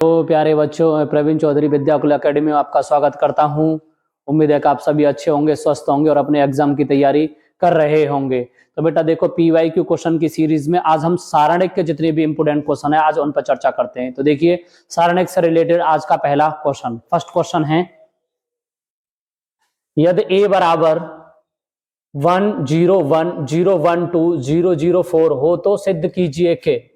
तो प्यारे बच्चों, मैं प्रवीण चौधरी विद्याकुल एकेडमी में आपका स्वागत करता हूं। उम्मीद है कि आप सभी अच्छे होंगे, स्वस्थ होंगे और अपने एग्जाम की तैयारी कर रहे होंगे। तो बेटा देखो, पीवाईक्यू क्वेश्चन की सीरीज में आज हम सारणिक के जितने भी इंपोर्टेंट क्वेश्चन है आज उन पर चर्चा करते हैं। तो देखिए, सारणिक से रिलेटेड आज का पहला क्वेश्चन, फर्स्ट क्वेश्चन है, यदि a बराबर 101012004 हो तो सिद्ध कीजिए कि,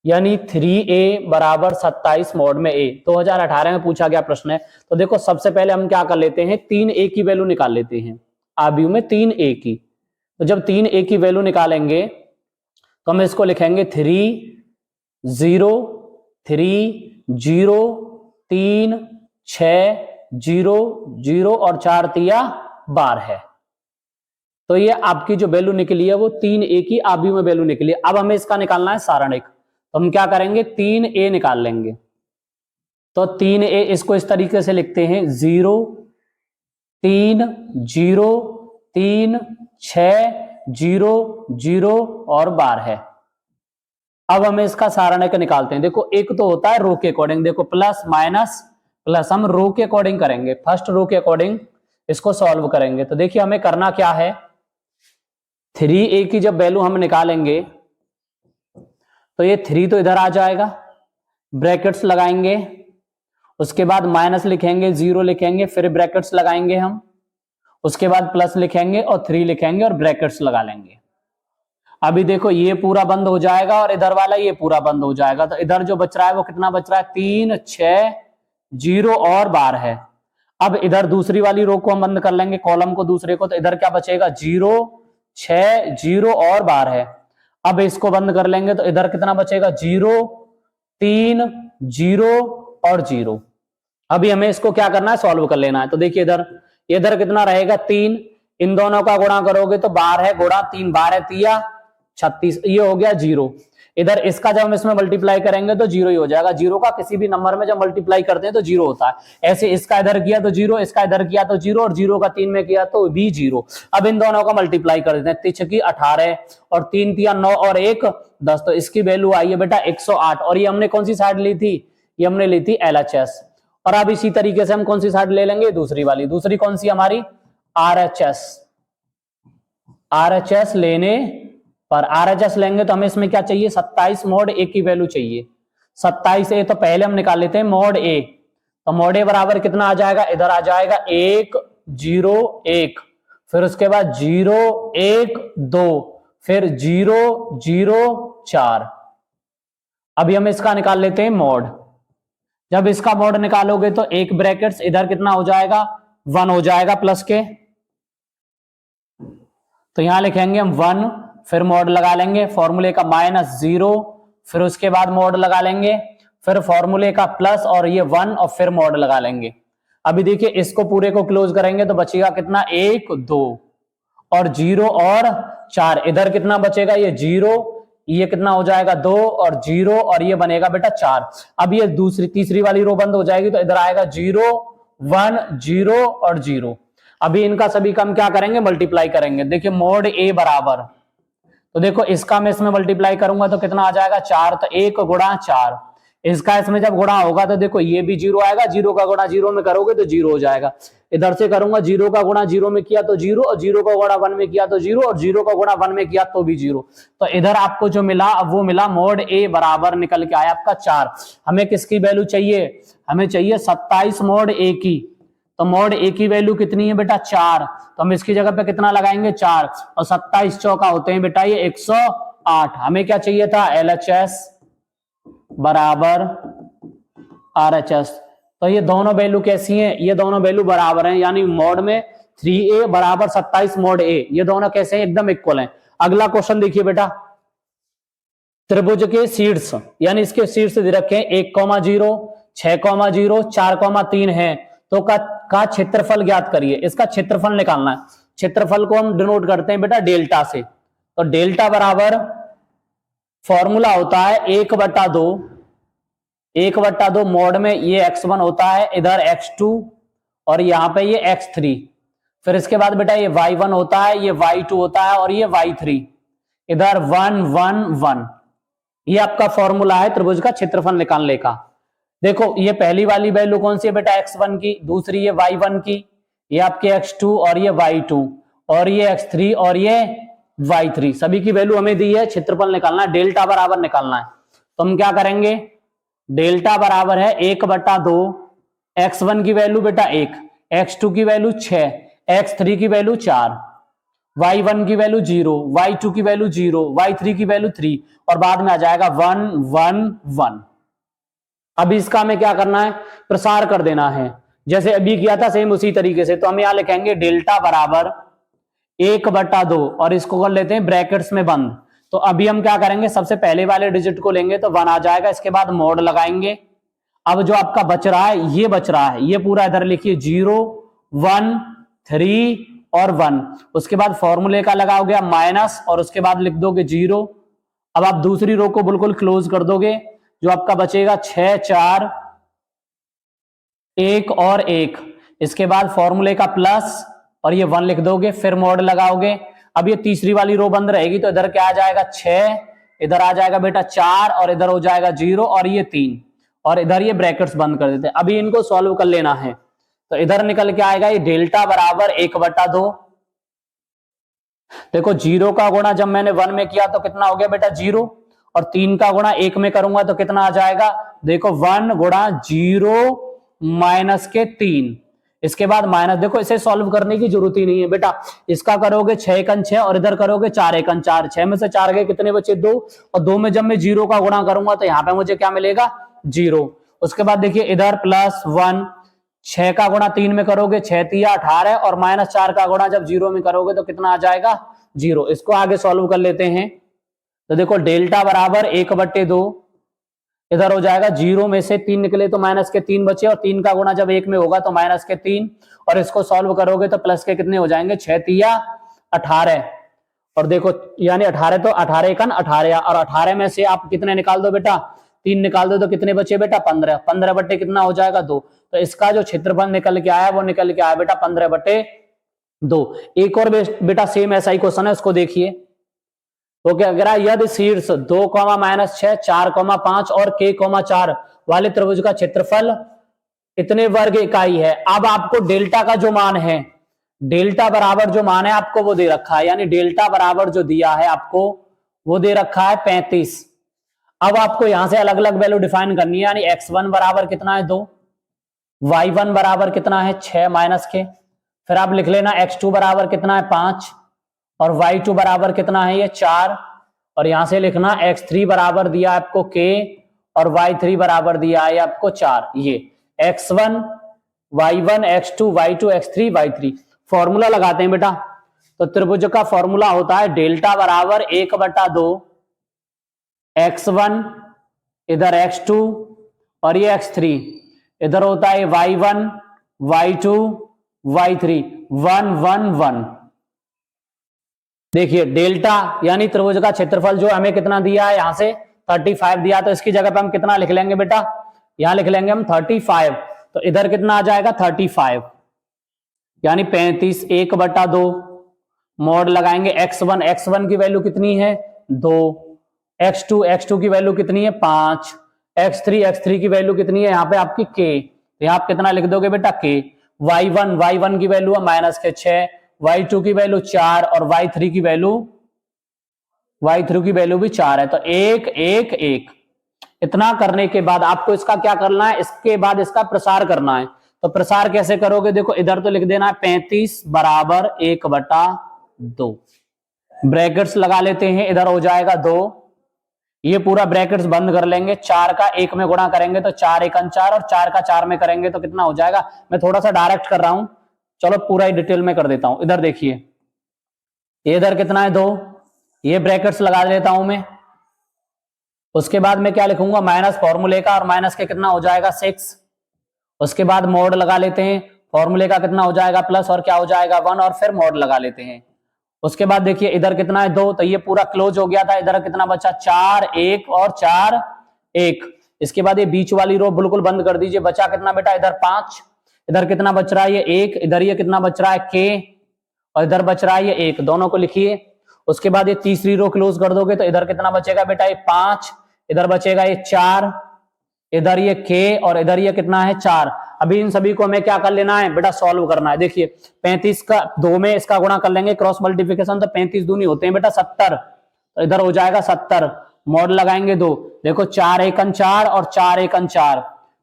यानी 3a बराबर 27 मॉड में a। 2018 में पूछा गया प्रश्न है। तो देखो, सबसे पहले हम क्या कर लेते हैं, 3a की वैल्यू निकाल लेते हैं। आव्यूह में 3a की, तो जब 3a की वैल्यू निकालेंगे तो हम इसको लिखेंगे 3 0 3 0 3 6 0 0 और 4 तिया 12 है। तो ये आपकी जो वैल्यू निकली है वो 3a की आव्यूह में वैल्यू निकली है। अब हमें इसका निकालना है सारणिक, तो हम क्या करेंगे, 3a निकाल लेंगे। तो 3a इसको इस तरीके से लिखते हैं, 0 3 0 3 6 0 0 और 12 है। अब हमें इसका सारणिक निकालते हैं। देखो, एक तो होता है रो के अकॉर्डिंग, देखो प्लस माइनस प्लस, हम रो के अकॉर्डिंग करेंगे, फर्स्ट रो के अकॉर्डिंग इसको सॉल्व करेंगे। तो देखिए, हमें करना क्या है, 3a की जब वैल्यू हम निकालेंगे तो ये 3 तो इधर आ जाएगा, ब्रैकेट्स लगाएंगे, उसके बाद माइनस लिखेंगे, 0 लिखेंगे, फिर ब्रैकेट्स लगाएंगे हम, उसके बाद प्लस लिखेंगे और 3 लिखेंगे और ब्रैकेट्स लगा लेंगे। अभी देखो, ये पूरा बंद हो जाएगा और इधर वाला ये पूरा बंद हो जाएगा। तो इधर जो बच रहा है वो कितना बच रहा है, 3 6 0 और 12 है। अब इधर दूसरी वाली रो को हम बंद कर लेंगे, कॉलम को दूसरे को, तो इधर क्या बचेगा, 0 6 0 और 12 है। अब इसको बंद कर लेंगे तो इधर कितना बचेगा, 0 3 0 और 0। अभी हमें इसको क्या करना है, सॉल्व कर लेना है। तो देखिए, इधर कितना रहेगा, 3, इन दोनों का गुणा करोगे तो 12 है, गुणा 3 12 तिया 36, ये हो गया 0। इधर इसका जब हम इसमें मल्टीप्लाई करेंगे तो 0 ही हो जाएगा। 0 का किसी भी नंबर में जब मल्टीप्लाई करते हैं तो 0 होता है। ऐसे इसका इधर किया तो 0, इसका इधर किया तो 0 और 0 का 3 में किया तो भी 0। अब इन दोनों का मल्टीप्लाई कर देते हैं, 3 की 18 और 3 तिया 9 और 1 10, तो इसकी वैल्यू आई है बेटा 108। और ये हमने कौन सी साइड ली थी, ये हमने ली थी LHS। और अब इसी तरीके से हम कौन सी साइड ले लेंगे, दूसरी वाली। दूसरी कौन सी हमारी, RHS लेने पर RHS लेंगे तो हमें इसमें क्या चाहिए, 27 मॉड a की वैल्यू चाहिए। 27a तो पहले हम निकाल लेते हैं मॉड a। तो मॉड a बराबर कितना आ जाएगा, इधर आ जाएगा 1 0 1, फिर उसके बाद 0 1 2, फिर 0 0 4। अभी हम इसका निकाल लेते हैं मॉड। जब इसका मॉड निकालोगे तो एक ब्रैकेट्स, इधर कितना हो जाएगा, 1 हो जाएगा प्लस के, तो यहां लिखेंगे हम 1, फिर मॉड लगा लेंगे फॉर्मूले का -0, फिर उसके बाद मॉड लगा लेंगे, फिर फॉर्मूले का प्लस और ये 1 और फिर मॉड लगा लेंगे। अभी देखिए, इसको पूरे को क्लोज करेंगे तो बचेगा कितना, 1 2 और 0 और 4। इधर कितना बचेगा, ये 0, ये कितना हो जाएगा 2 और 0 और ये बनेगा बेटा 4। अब ये तीसरी वाली रो बंद हो जाएगी तो इधर आएगा 0 1 0 और 0। अभी इनका सभी का हम क्या करेंगे, मल्टीप्लाई करेंगे। देखिए, मॉड a बराबर, तो देखो इसका मैं इसमें मल्टीप्लाई करूंगा तो कितना आ जाएगा, 4, तो 1 गुणा 4। इसका इसमें जब गुणा होगा तो देखो ये भी 0 आएगा, 0 का गुणा 0 में करोगे तो 0 हो जाएगा। इधर से करूंगा, 0 का गुणा 0 में किया तो 0, और 0 का गुणा 1 में किया तो 0, और 0 का गुणा 1 में किया तो भी 0। तो इधर आपको जो मिला वो मिला मॉड a बराबर निकल के आया आपका 4। हमें किसकी वैल्यू चाहिए, हमें चाहिए 27 मॉड a की। तो मॉड a की वैल्यू कितनी है बेटा, 4। तो हम इसकी जगह पे कितना लगाएंगे, 4, और 27 चौका होते हैं बेटा ये 108। हमें क्या चाहिए था, LHS बराबर RHS। तो ये दोनों वैल्यू कैसी हैं, ये दोनों वैल्यू बराबर हैं, यानी मॉड में 3a बराबर 27 मॉड a, ये दोनों कैसे हैं, एकदम इक्वल हैं। अगला क्वेश्चन देखिए बेटा, त्रिभुज के शीर्ष, यानी इसके शीर्ष दे रखे हैं 1,0 6,0 4,3 है, तो का क्षेत्रफल ज्ञात करिए। इसका क्षेत्रफल निकालना है। क्षेत्रफल को हम डिनोट करते हैं बेटा डेल्टा से। तो डेल्टा बराबर फॉर्मूला होता है 1/2, 1/2 मॉड में ये x1 होता है, इधर x2 और यहां पे ये x3। फिर इसके बाद बेटा ये y1 होता है, ये y2 होता है और ये y3, इधर 1 1 1। ये आपका फॉर्मूला है त्रिभुज का क्षेत्रफल निकालने का। देखो ये पहली वाली वैल्यू कौन सी है बेटा x1 की, दूसरी है y1 की, ये आपके x2 और ये y2 और ये x3 और ये y3, सभी की वैल्यू हमें दी है, क्षेत्रफल निकालना है, डेल्टा बराबर निकालना है। तो हम क्या करेंगे, डेल्टा बराबर है 1/2, x1 की वैल्यू बेटा 1, x2 की वैल्यू 6, x3 की वैल्यू 4, y1 की वैल्यू 0, y2 की वैल्यू 0, y3 की वैल्यू 3 और बाद में आ जाएगा 1 1 1। अब इसका हमें क्या करना है, प्रसार कर देना है, जैसे अभी किया था सेम उसी तरीके से। तो हम यहां लिखेंगे डेल्टा बराबर 1/2 और इसको कर लेते हैं ब्रैकेट्स में बंद। तो अभी हम क्या करेंगे, सबसे पहले वाले डिजिट को लेंगे तो 1 आ जाएगा, इसके बाद मोड लगाएंगे। अब जो आपका बच रहा है ये बच रहा है, ये पूरा इधर लिखिए 0 1 3 और 1, उसके बाद फॉर्मूले का लगाओगे आप माइनस और उसके बाद लिख दोगे 0। अब आप दूसरी रो को बिल्कुल क्लोज कर दोगे, जो आपका बचेगा 6 4 1 और 1, इसके बाद फॉर्मूले का प्लस और ये 1 लिख दोगे, फिर मोड लगाओगे। अब ये तीसरी वाली रो बंद रहेगी तो इधर क्या आ जाएगा 6, इधर आ जाएगा बेटा 4 और इधर हो जाएगा 0 और ये 3 और इधर ये ब्रैकेट्स बंद कर देते हैं। अभी इनको सॉल्व कर लेना है, तो इधर निकल के आएगा ये डेल्टा बराबर 1/2। देखो 0 का गुणा जब मैंने 1 में किया तो कितना हो गया बेटा 0, और 3 का गुणा 1 में करूंगा तो कितना आ जाएगा, देखो 1 गुणा 0 माइनस के 3, इसके बाद माइनस। देखो इसे सॉल्व करने की जरूरत ही नहीं है बेटा, इसका करोगे 6 एकन 6 और इधर करोगे 4 एकन 4, 6 में से 4 गए कितने बचे 2, और 2 में जब मैं 0 का गुणा करूंगा तो यहाँ पे मुझे क्या मिलेगा 0। उसके बाद देखिए इधर +1, 6 का गुणा 3 में करोगे 6 3 18 और -4 का गुणा जब 0 में करोगे तो कितना आ जाएगा 0। इसको आगे सॉल्व कर लेते हैं। तो देखो डेल्टा बराबर 1/2, इधर हो जाएगा 0 में से 3 निकले तो माइनस के 3 बचे, और 3 का गुणा जब 1 में होगा तो माइनस के 3, और इसको सॉल्व करोगे तो प्लस के कितने हो जाएंगे 6 3 18, और देखो यानी 18 तो 18 एकन 18, और 18 में से आप कितने निकाल दो बेटा 3 निकाल दो तो कितने बचे बेटा 15, 15 बटे कितना हो जाएगा 2। तो इसका जो क्षेत्रफल निकल के आया वो निकल के आया बेटा 15/2। एक और बेटा सेम ऐसा ही क्वेश्चन है, उसको देखिए। तो क्या कह रहा है, यदि शीर्ष 2, -6 4, 5 और k, 4 वाले त्रिभुज का क्षेत्रफल इतने वर्ग इकाई है। अब आपको डेल्टा का जो मान है, डेल्टा बराबर जो मान है आपको वो दे रखा है, यानी डेल्टा बराबर जो दिया है आपको वो दे रखा है 35। अब आपको यहां से अलग अलग वैल्यू डिफाइन करनी है, यानी x1 बराबर कितना है 2, y1 बराबर कितना है 6 माइनस के, फिर आप लिख लेना x2 बराबर कितना है 5 और y2 बराबर कितना है ये 4, और यहां से लिखना x3 बराबर दिया आपको k और y3 बराबर दिया है आपको 4। ये x1 y1 x2 y2 x3 y3 formula लगाते हैं बेटा। तो त्रिभुज का फॉर्मूला होता है डेल्टा बराबर 1/2 x1 इधर x2 और ये x3, इधर होता है y1 y2 y3 1 1 1। देखिए डेल्टा यानी त्रिभुज का क्षेत्रफल जो हमें कितना दिया है, यहां से 35 दिया, तो इसकी जगह पे हम कितना लिख लेंगे बेटा, यहां लिख लेंगे हम 35, तो इधर कितना आ जाएगा 35 यानी 35 1/2। मोड लगाएंगे x1, x1 की वैल्यू कितनी है 2, x2 की वैल्यू कितनी है 5, x3 की वैल्यू कितनी है यहाँ पे आपकी k, यहाँ आप कितना लिख दोगे बेटा k, y1 की वैल्यू है -6, y2 की वैल्यू 4 और y3 की वैल्यू भी 4 है। तो 1 1 1। इतना करने के बाद आपको इसका क्या करना है, इसके बाद इसका प्रसार करना है। तो प्रसार कैसे करोगे, देखो इधर तो लिख देना है 35 बराबर 1/2, ब्रैकेट्स लगा लेते हैं, इधर हो जाएगा 2, ये पूरा ब्रैकेट्स बंद कर लेंगे, 4 का 1 में गुणा करेंगे तो 4 1 4 और 4 का 4 में करेंगे तो कितना हो जाएगा। मैं थोड़ा सा डायरेक्ट कर रहा हूं, चलो पूरा ही डिटेल में कर देता हूं। इधर देखिए ये इधर कितना है 2, ये ब्रैकेट्स लगा देता हूं मैं। उसके बाद मैं क्या लिखूंगा माइनस फॉर्मूले का, और माइनस के कितना हो जाएगा 6। उसके बाद मोड लगा लेते हैं, फॉर्मूले का कितना हो जाएगा प्लस और क्या हो जाएगा 1, और फिर मोड लगा लेते हैं। उसके बाद देखिए इधर कितना है 2, तो ये पूरा क्लोज हो गया था, इधर कितना बचा 4 1 और 4 1। इसके बाद ये बीच वाली रो बिल्कुल बंद कर दीजिए, बचा कितना बेटा इधर 5, इधर कितना बच रहा है ये 1, इधर ये कितना बच रहा है k और इधर बच रहा है ये 1, दोनों को लिखिए। उसके बाद ये तीसरी रो क्लोज कर दोगे तो इधर कितना बचेगा बेटा ये 5, इधर बचेगा ये 4, इधर ये k और इधर ये कितना है 4। अभी इन सभी को हमें क्या कर लेना है बेटा, सॉल्व करना है। देखिए 35 का 2 में इसका गुणा कर लेंगे क्रॉस मल्टीप्लिकेशन, तो 35 दूनी होते हैं बेटा 70, तो इधर हो जाएगा 70, मॉड लगाएंगे 2। देखो 4 एकन 4 और 4 एकन 4,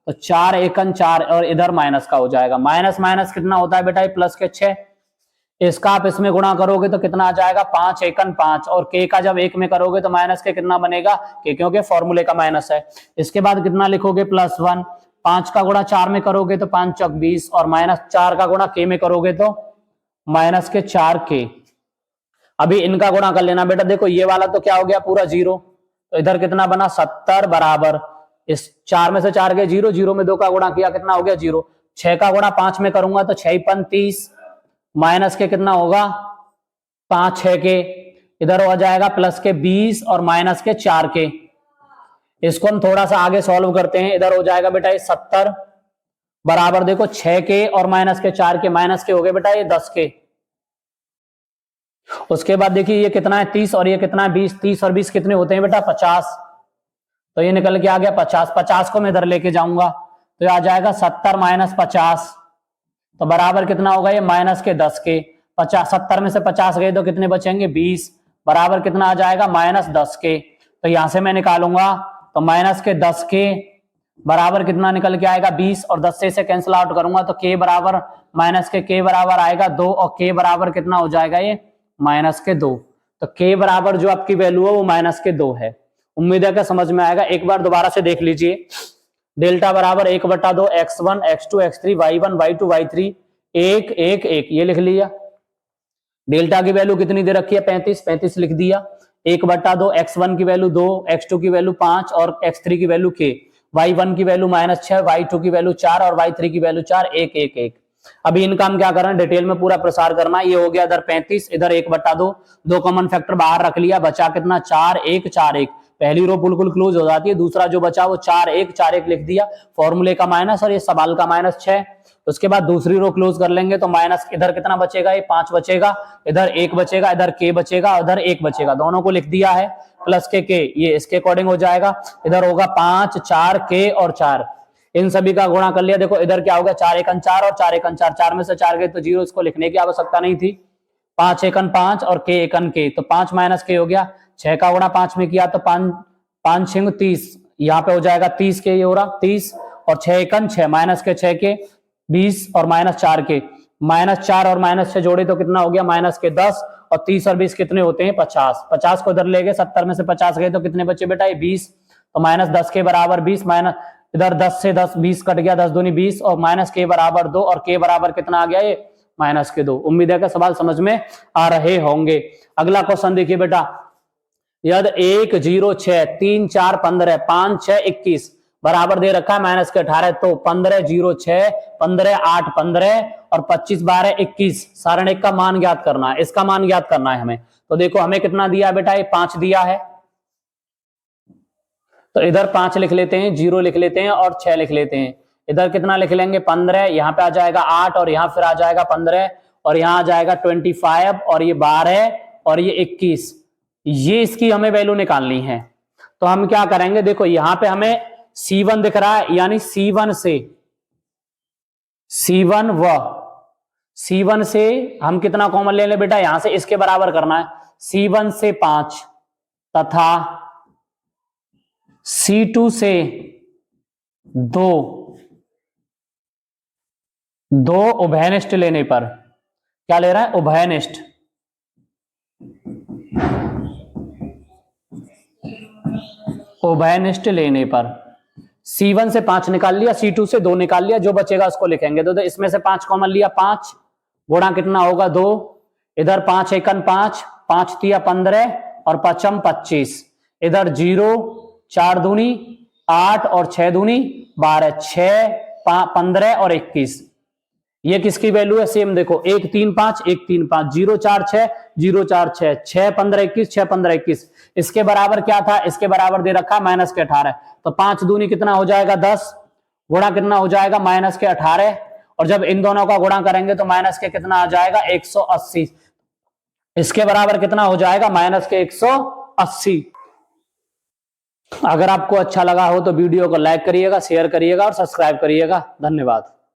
तो 4 एकन 4 और इधर माइनस का हो जाएगा, माइनस माइनस कितना होता है बेटा, प्लस के 6। इसका आप इसमें गुणा करोगे तो कितना आ जाएगा 5 एकन 5, और k का जब 1 में करोगे तो माइनस के कितना बनेगा k, क्योंकि फॉर्मूले का माइनस है। इसके बाद कितना लिखोगे +1, 5 का गुणा 4 में करोगे तो 5 चौक 20, और -4 का गुणा k में करोगे तो -4k। अभी इनका गुणा कर लेना बेटा, देखो ये वाला तो क्या हो गया पूरा 0, तो इधर कितना बना 70 बराबर इस 4 में से 4 गए 0, 0 में 2 का गुणा किया कितना हो गया 0, 6 का गुणा 5 में करूंगा तो 6 × 30, माइनस के कितना होगा 5 6 के, इधर हो जाएगा प्लस के 20 और माइनस के 4 के। इसको हम थोड़ा सा आगे सॉल्व करते हैं, इधर हो जाएगा बेटा ये 70 बराबर देखो 6 के और माइनस के 4 के, माइनस के हो गए बेटा ये 10 के। उसके बाद देखिए ये कितना है 30 और ये कितना है 20, 30 और 20 कितने होते हैं बेटा 50, तो ये निकल के आ गया 50, 50 को मैं इधर लेके जाऊंगा तो ये आ जाएगा 70 - 50, तो बराबर कितना होगा ये -10 के। 50 70 में से 50 गए तो कितने बचेंगे 20, बराबर कितना आ जाएगा -10 के। तो यहां से मैं निकालूंगा तो -10 के बराबर कितना निकल के आएगा 20, और 10 से इसे कैंसिल आउट करूंगा तो k बराबर -k बराबर आएगा 2, और k बराबर कितना हो जाएगा ये -2। तो k बराबर जो आपकी वैल्यू है वो -2 है। उम्मीद है कि समझ में आएगा। एक बार दोबारा से देख लीजिए, डेल्टा बराबर 1/2 x1 x2 x3 y1 y2 y3 1 1 1, ये लिख लिया। डेल्टा की वैल्यू कितनी दे रखी है 35, 35 लिख दिया। 1/2 x1 की वैल्यू 2, x2 की वैल्यू 5 और x3 की वैल्यू k, y1 की वैल्यू -6, y2 की वैल्यू 4 और y3 की वैल्यू 4 1 1 1। अभी इनका हम क्या करना है, डिटेल में पूरा प्रसार करना है। ये हो गया इधर 35, इधर 1/2, 2 कॉमन फैक्टर बाहर रख लिया, बचा कितना 4 1 4 1। पहली रो बिल्कुल क्लोज हो जाती है, दूसरा जो बचा वो 4 1 4 1 लिख दिया, फॉर्मूले का माइनस और ये सवाल का -6। उसके बाद दूसरी रो क्लोज कर लेंगे तो माइनस इधर कितना बचेगा ये 5 बचेगा, इधर 1 बचेगा, इधर k बचेगा, इधर 1 बचेगा, दोनों को लिख दिया है प्लस के k, ये इसके अकॉर्डिंग हो जाएगा। इधर होगा 5 4 k और 4, इन सभी का गुणा कर लिया। देखो इधर क्या होगा 4 एकन 4 और 4 एकन 4, 4 में से 4 गए तो 0, इसको लिखने की आवश्यकता नहीं थी। 5 एकन 5 और k एकन k, तो 5 - k हो गया। 6 का गुणा 5 में किया तो 5 5 6 30, यहाँ पे हो जाएगा 30 के, ये हो रहा 30, और 6 एकन 6 माइनस के 6 के 20 और -4 के, -4 और -6 जोड़े तो कितना हो गया -10, और 30 और 20 कितने होते हैं 50, 50 को इधर ले गए, 70 में से 50 गए तो कितने बचे बेटा ये 20, तो -10 के बराबर 20, माइनस इधर 10 से 10 20 कट गया, 10 दूनी 20, और -k बराबर 2, और k बराबर कितना आ गया ये -2। उम्मीद है कि सवाल समझ में आ रहे होंगे। अगला क्वेश्चन देखिए बेटा, यदि 1 0 6 3 4 15 5 6 21 बराबर दे रखा है -18, तो 15 0 6 15 8 15 और 25 12 21 सारणिक का मान ज्ञात करना है। इसका मान ज्ञात करना है हमें। तो देखो हमें कितना दिया है बेटा, ये 5 दिया है, तो इधर 5 लिख लेते हैं, 0 लिख लेते हैं और 6 लिख लेते हैं। इधर कितना लिख लेंगे 15, यहाँ पे आ जाएगा 8 और यहाँ फिर आ जाएगा 15 और यहाँ आ जाएगा 25 और ये 12 और ये 21। ये इसकी हमें वैल्यू निकालनी है। तो हम क्या करेंगे, देखो यहां पे हमें C1 दिख रहा है, यानी C1 से हम कितना कॉमन ले लें बेटा, यहां से इसके बराबर करना है। C1 से 5 तथा C2 से 2 उभयनिष्ठ लेने पर, क्या ले रहा है उभयनिष्ठ, उभयनिष्ठ लेने पर C1 से 5 निकाल लिया, C2 से 2 निकाल लिया, जो बचेगा उसको लिखेंगे। तो इसमें से 5 कॉमन लिया, 5 गुणा कितना होगा 2, इधर 5 एकन 5 5 तिया 15 और 5 25, इधर 0 4 दूनी 8 और 6 दूनी 12, 6 15 और 21। ये किसकी वैल्यू है सेम, देखो 1 3 5 1 3 5 0 4 6 0 4 6 6 15 21 6 15 21। इसके बराबर क्या था, इसके बराबर दे रखा है -18, तो 5 दूनी कितना हो जाएगा 10, गुणा कितना हो जाएगा -18, और जब इन दोनों का गुणा करेंगे तो माइनस के कितना आ जाएगा 180। इसके बराबर कितना हो जाएगा -180। अगर आपको अच्छा लगा हो तो वीडियो को लाइक करिएगा, शेयर करिएगा और सब्सक्राइब करिएगा। धन्यवाद।